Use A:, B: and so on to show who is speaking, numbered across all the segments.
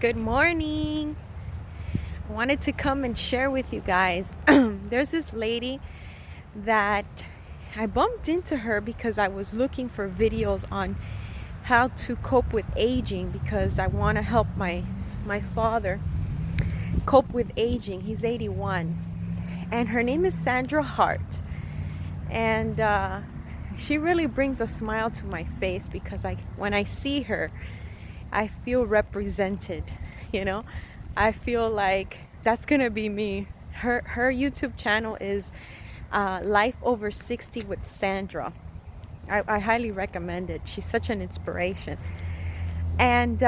A: Good morning. I wanted to come and share with you guys. There's this lady that I bumped into her because I was looking for videos on how to cope with aging because I want to help my father cope with aging. He's 81. And her name is Sandra Hart. And she really brings a smile to my face because when I see her, I feel represented, you know. I feel like that's gonna be me. Her YouTube channel is Life Over 60 with Sandra. I highly recommend it. She's such an inspiration, and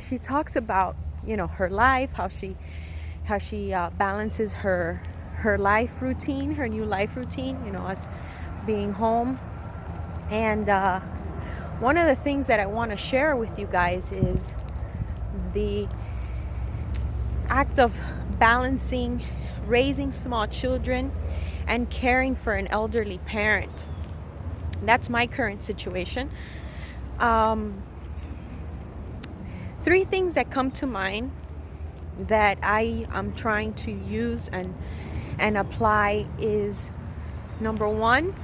A: she talks about her life, how she balances her life routine, her new life routine, as being home. And one of the things that I want to share with you guys is the act of balancing raising small children and caring for an elderly parent. That's my current situation. Three things that come to mind that I am trying to use and apply is, number one,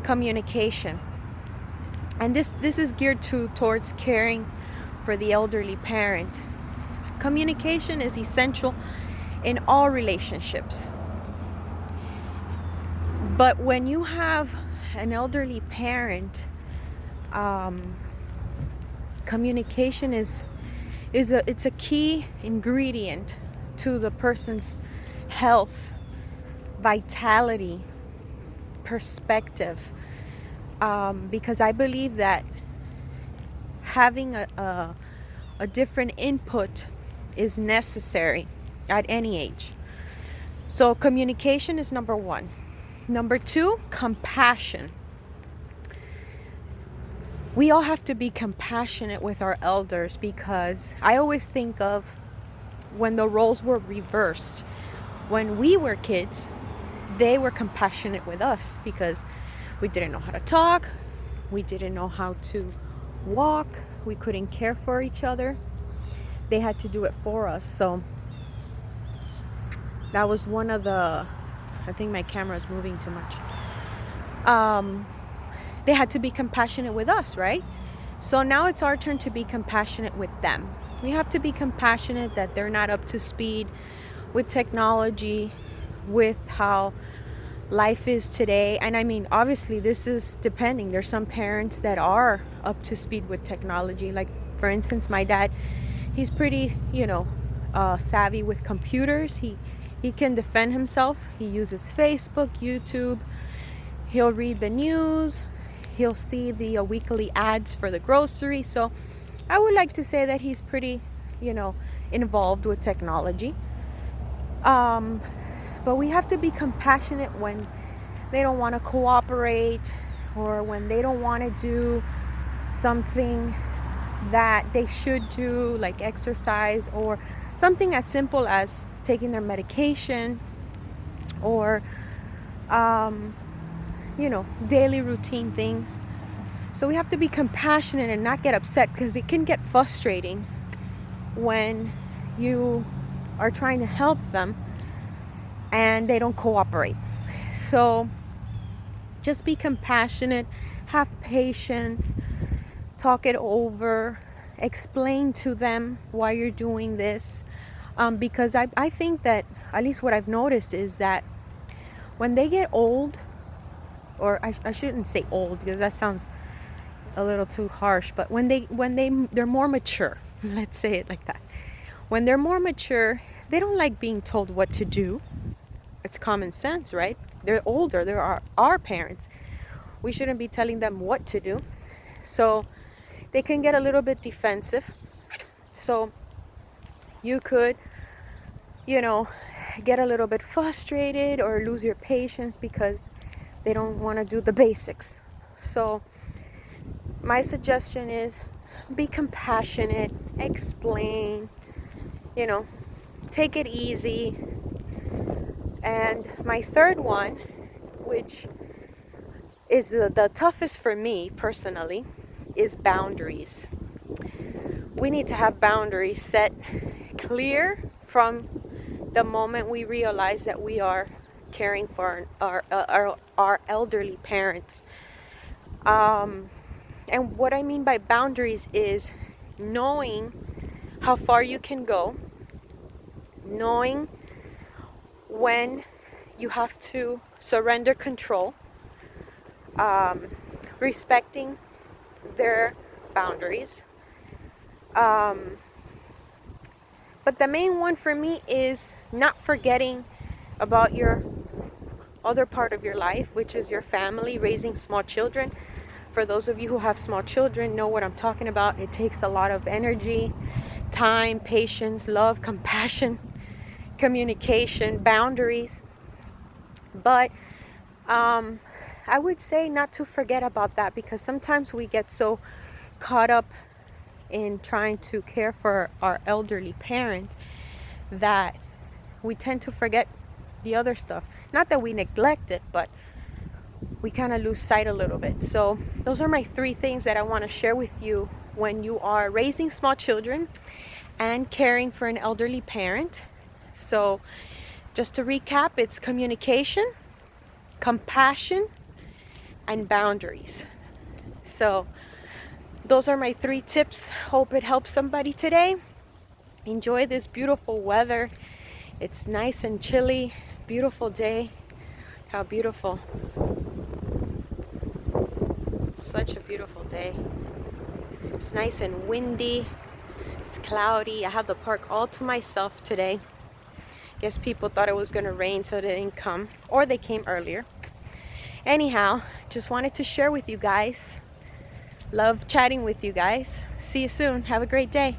A: communication. And this is geared towards caring for the elderly parent. Communication is essential in all relationships. But when you have an elderly parent, communication is a key ingredient to the person's health, vitality, perspective. Because I believe that having a different input is necessary at any age. So communication is number one. Number two, compassion. We all have to be compassionate with our elders because I always think of when the roles were reversed. When we were kids, they were compassionate with us because we didn't know how to talk, we didn't know how to walk, we couldn't care for each other. They had to do it for us. So that was one of I think my camera is moving too much. They had to be compassionate with us, right? So now it's our turn to be compassionate with them. We have to be compassionate that they're not up to speed with technology, with how life is today. And I mean, obviously this is depending. There's some parents that are up to speed with technology. Like, for instance, my dad, he's pretty, savvy with computers. He can defend himself. He uses Facebook, YouTube. He'll read the news. He'll see the weekly ads for the grocery. So I would like to say that he's pretty, involved with technology. But we have to be compassionate when they don't want to cooperate or when they don't want to do something that they should do, like exercise, or something as simple as taking their medication, or daily routine things. So we have to be compassionate and not get upset, because it can get frustrating when you are trying to help them and they don't cooperate. So just be compassionate, have patience, talk it over, explain to them why you're doing this. Because I think that, at least what I've noticed, is that when they get old, or I shouldn't say old because that sounds a little too harsh, but when they're more mature, let's say it like that. When they're more mature, they don't like being told what to do. It's common sense, right? They're older. They're our parents. We shouldn't be telling them what to do. So they can get a little bit defensive. So you could, get a little bit frustrated or lose your patience because they don't want to do the basics. So my suggestion is be compassionate, explain, take it easy. And my third one, which is the toughest for me personally, is boundaries. we need to have boundaries set clear from the moment we realize that we are caring for our elderly parents. And what I mean by boundaries is knowing how far you can go, knowing when you have to surrender control, respecting their boundaries. But the main one for me is not forgetting about your other part of your life, which is your family, raising small children. For those of you who have small children, know what I'm talking about. It takes a lot of energy, time, patience, love, compassion, communication, boundaries. But I would say not to forget about that, because sometimes we get so caught up in trying to care for our elderly parent that we tend to forget the other stuff. Not that we neglect it, but we kind of lose sight a little bit. So those are my 3 things that I want to share with you when you are raising small children and caring for an elderly parent. So just to recap, it's communication, compassion, and boundaries. So those are my 3 tips. Hope it helps somebody today. Enjoy this beautiful weather. It's nice and chilly. Beautiful day. How beautiful. Such a beautiful day. It's nice and windy. It's cloudy. I have the park all to myself today. Guess people thought it was going to rain, so they didn't come. Or they came earlier. Anyhow, just wanted to share with you guys. Love chatting with you guys. See you soon. Have a great day.